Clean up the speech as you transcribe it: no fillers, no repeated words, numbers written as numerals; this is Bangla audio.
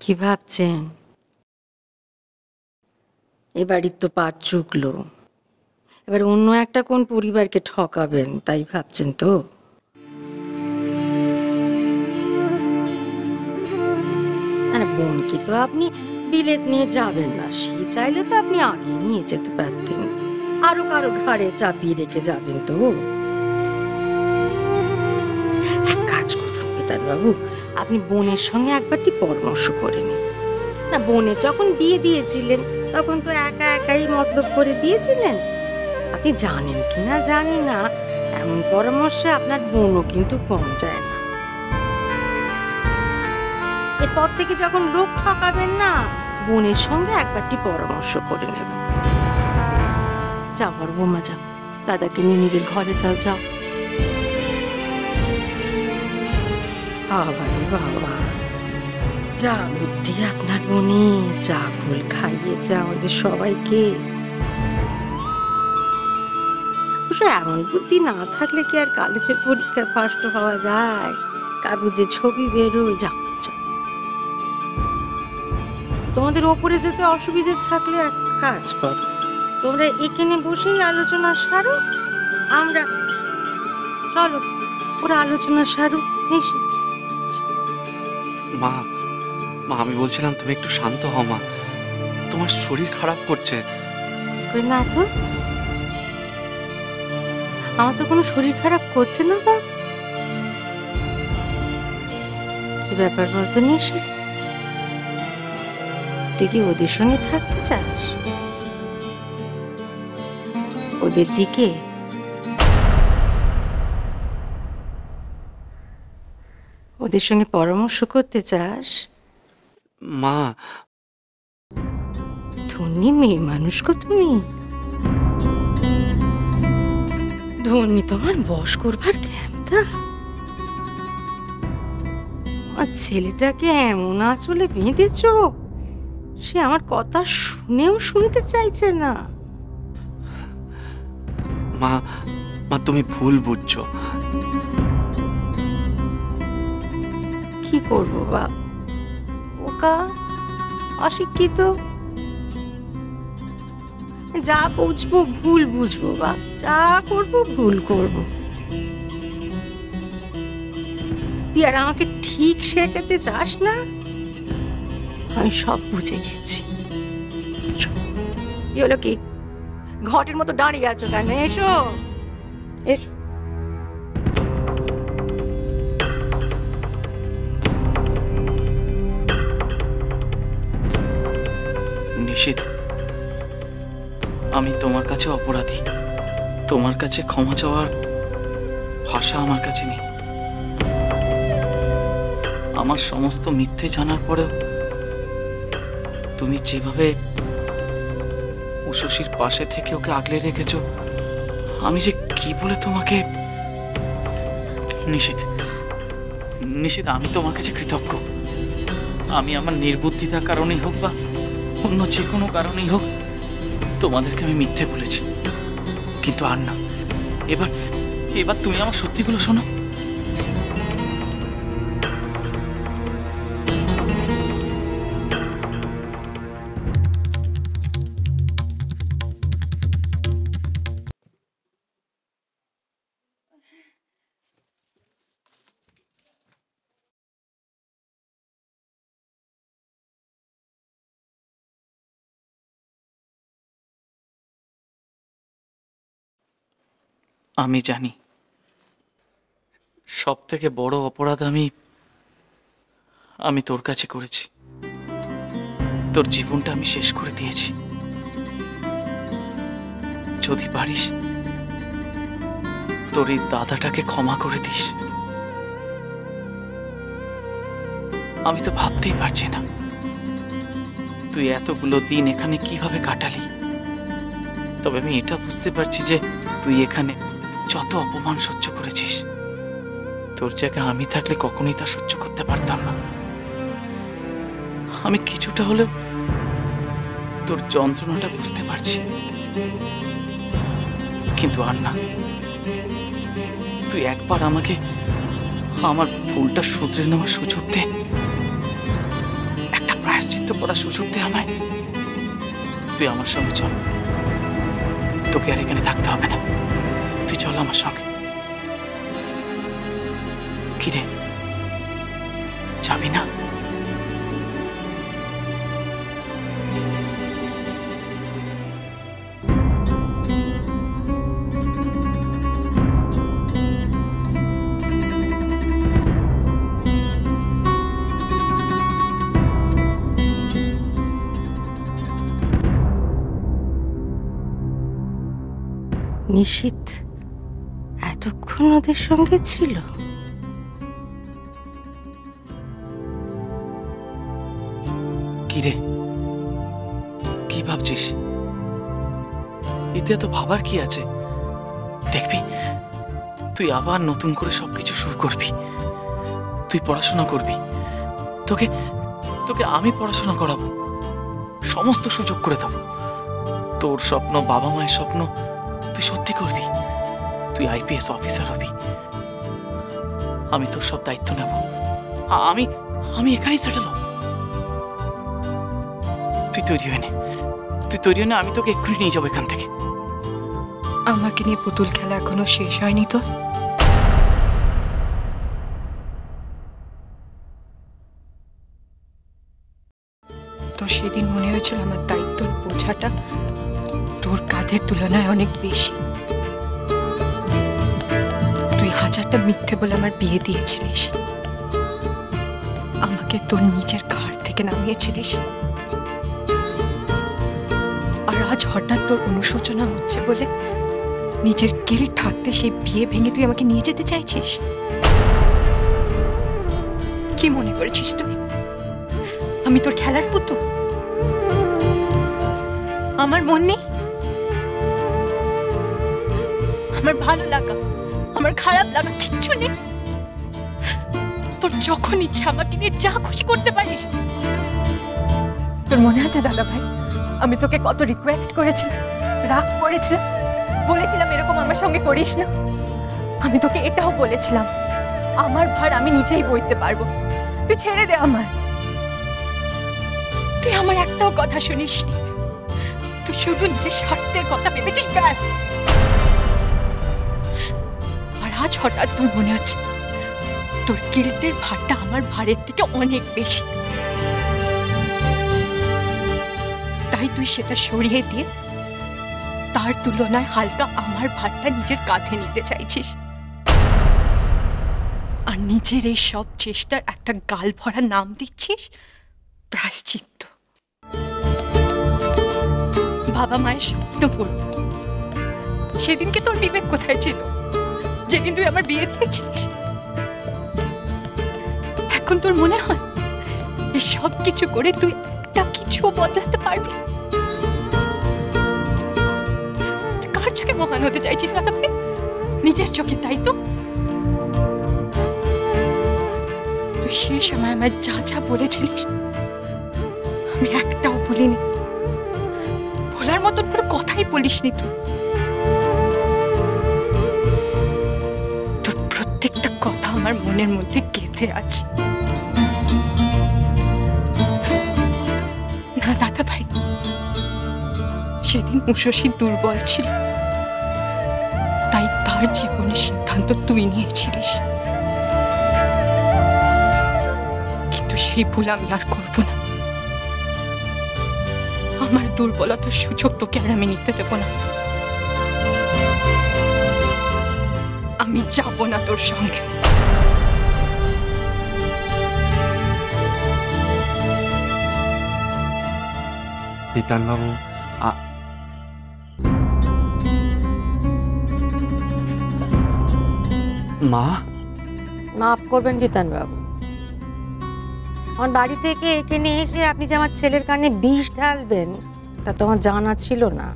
কি ভাবছেন? এবারই তো পাট চুকলো, এবার অন্য একটা কোন পরিবারকে ঠকাবেন তাই ভাবছেন তো? না, বোনকে তো আপনি বিলেত নিয়ে যাবেন না, সে চাইলে তো আপনি আগে নিয়ে যেতে পারতেন। আরো কারো ঘাড়ে চাপিয়ে রেখে যাবেন তো? এক কাজ করুন বেতাল বাবু, আপনি বোনের সঙ্গে একবারটি পরামর্শ করে নিন। না, বোনে যখন বিয়ে দিয়েছিলেন তখন তো একা একাই মতলব করে দিয়েছিলেন। আপনি জানেন কি না জানি না, এমন পরামর্শে আপনার বোনও কিন্তু কম যায় না। এরপর থেকে যখন লোক ঠকাবেন না, বোনের সঙ্গে একবারটি পরামর্শ করে নেবেন। যাও বড় বৌমা, যাও, দাদাকে নিয়ে নিজের ঘরে যাও। যাও বাবা রে বাবা, যা বুদ্ধি আপনার বোনে, যা ভুল খাইয়েছে আমাদের সবাইকে। এমন বুদ্ধি না থাকলে কি আর কলেজের পরীক্ষায় ফার্স্ট হওয়া যায়? কাগজে ছবি বেরোয়। যাও, তোমাদের ওপরে যেতে অসুবিধে থাকলে এক কাজ করো, তোমরা এখানে বসেই আলোচনা সারো। আমরা চলো, ওরা আলোচনা সারো। মা, মা আমি বলছিলাম তুমি একটু শান্ত হও মা, তোমার শরীর খারাপ করছে। না তো, আমার তো কোনো শরীর খারাপ করছে না। বা কি ব্যাপার বলতো নিশি, তুই কি ওদের সঙ্গে থাকতে চাস? ওদের দিকে ওদের সঙ্গে পরামর্শ করতে চাস? মা, ধনী মেয়ে মানুষ গো তুমি, ধনী তোমার বশ করবার ক্ষমতা। আর ছেলেটাকে এমন আঁচলে বেঁধেছ, সে আমার কথা শুনেও শুনতে চাইছে না। মা, মা তুমি ভুল বুঝছো। কি করবো বাপ, ওকা অশিক্ষিত, যা বুঝবো ভুল বুঝবো বাপ, যা করবো ভুল করবো। তুই আর আমাকে ঠিক শেখাতে চাস না? আমি সব বুঝে গেছি। কি হলো, কি ঘটের মতো দাঁড়িয়ে আছো কেন? এসো এসো। নিশিত, আমি তোমার কাছে অপরাধী, তোমার কাছে ক্ষমা চাওয়ার ভাষা আমার কাছে নেই। আমার সমস্ত মিথ্যে জানার পরেও তুমি যেভাবে উশসীর পাশে থেকে ওকে আগলে রেখেছো, আমি যে কি বলে তোমাকে। নিশিত, নিশিত আমি তোমার কাছে কৃতজ্ঞ। আমি আমার নির্বুদ্ধিতার কারণেই হোক বা অন্য যে কোনো কারণেই হোক তোমাদেরকে আমি মিথ্যে বলেছি, কিন্তু আর না। এবার এবার তুমি আমার সত্যিগুলো শোনো। আমি জানি সব থেকে বড় অপরাধ আমি তোর কাছে করেছি। তোর জীবনটা আমি শেষ করে দিয়েছি। যদি পারিস তোর এই দাদাটাকে ক্ষমা করে দিস। আমি তো ভাবতেই পারছি না তুই এতগুলো দিন এখানে কিভাবে কাটালি। তবে আমি এটা বুঝতে পারছি যে তুই এখানে যত অপমান সহ্য করেছিস, তোর জায়গায় আমি থাকলে কখনোই তা সহ্য করতে পারতাম না। আমি কিছুটা হলেও তোর যন্ত্রণাটা বুঝতে পারছি, কিন্তু আর না। তুই একবার আমাকে আমার ভুলটা শুধরে নেওয়ার সুযোগ দে। একটা দায়িত্ব করার সুযোগ দে আমায়। তুই আমার সঙ্গে চল, তোকে আর এখানে থাকতে হবে না। তুই চল আমার সঙ্গে। কিরে, যাবি না? নিশীথ এতক্ষণ ওদের সঙ্গে ছিল? কিরে, কি ভাবছিস? এতে এত ভাবার কি আছে? দেখবি তুই আবার নতুন করে সবকিছু শুরু করবি। তুই পড়াশোনা করবি, তোকে তোকে আমি পড়াশোনা করাবো, সমস্ত সুযোগ করে দেবো। তোর স্বপ্ন, বাবা মায়ের স্বপ্ন তুই সত্যি করবি। তুই আইপিএস অফিসার হবি। আমি তোর সব দায়িত্ব নেব। আমি আমি এখানেই সেটেল হব। তুই তৈরি হয়ে নে, তুই তৈরি হয়ে নে। আমি তোকে এক্ষুনি নিয়ে যাবো এখান থেকে। আমাকে নিয়ে পুতুল খেলা এখনো শেষ হয়নি তো? তো সেদিন মনে হয়েছিল আমার দায়িত্বর বোঝাটা তোর কাঁধের তুলনায় অনেক বেশি। তুই হাজারটা মিথ্যে বলে আমার বিয়ে দিয়েছিলিস, আমাকে তোর নিজের ঘাড় থেকে নামিয়েছিলিস। আর আজ হঠাৎ তোর অনুশোচনা হচ্ছে বলে নিজের গিল্ট থাকতে সেই বিয়ে ভেঙে তুই আমাকে নিয়ে যেতে চাইছিস। কি মনে করেছিস তুই আমি তোর খেলার পুতুল? আমার মন নেই, আমার ভালো লাগা, আমার খারাপ লাগা কিচ্ছু নেই? তোর যখন ইচ্ছা আমাকে নিয়ে যা খুশি করতে পারিস। তোর মনে আছে দাদা ভাই, আমি তোকে কত রিকোয়েস্ট করেছিলাম, রাগ করেছিলাম, বলেছিলাম এরকম আমার সঙ্গে করিস না। আমি তোকে এটাও বলেছিলাম আমার ভার আমি নিজেই বইতে পারবো, তুই ছেড়ে দে আমায়। তুই আমার একটাও কথা শুনিসনি, তুই শুধু নিজের স্বার্থের কথা ভেবেছিস ব্যাস। আর আজ হঠাৎ তোর মনে হচ্ছে তোর গিল্টের ভারটা আমার ভারের থেকে অনেক বেশি, তাই তুই সেটা সরিয়ে দিয়ে তার তুলনায় হালকা আমার ভারটা নিজের কাঁধে নিতে চাইছিস। আর নিজের এই সব চেষ্টার একটা গাল ভরা নাম দিচ্ছিস প্রায়শ্চিত্ত। বাবা মায়ের স্বপ্ন পূরণ। সেদিনকে তোর বিবেক কোথায় ছিল যেদিন তুই আমার বিয়ে দিয়েছিস? এখন তোর মনে হয় এই সব কিছু করে তুই একটা কিছু বদলাতে পারবি? কার চোখে মহান হতে চাইছিস দাদা ভাই? নিজের চোখে, তাই তো? তুই সেই সময় আমায় যা যা বলেছিলিস আমি একটাও বলিনি, বলার মতন কোনো কথাই বলিসনি তুই। তোর প্রত্যেকটা কথা আমার মনের মধ্যে গেঁথে আছে। না দাদা ভাই, সেদিন উষসী দুর্বল ছিল, তাই তার জীবনের সিদ্ধান্ত তুই নিয়েছিলিস, কিন্তু সেই ভুল আমি আর করবো না। আমার দুর্বলতার সুযোগ তোকে আর আমি নিতে দেব না। আমি যাব না তোর সঙ্গে। বিতান বাবু, মা মাফ করবেন বিতান বাবু, আমার বাড়ি থেকে এখানে এসে আপনি যে আমার ছেলের কানে বিষ ঢালবেন তা তো আমার জানা ছিল না।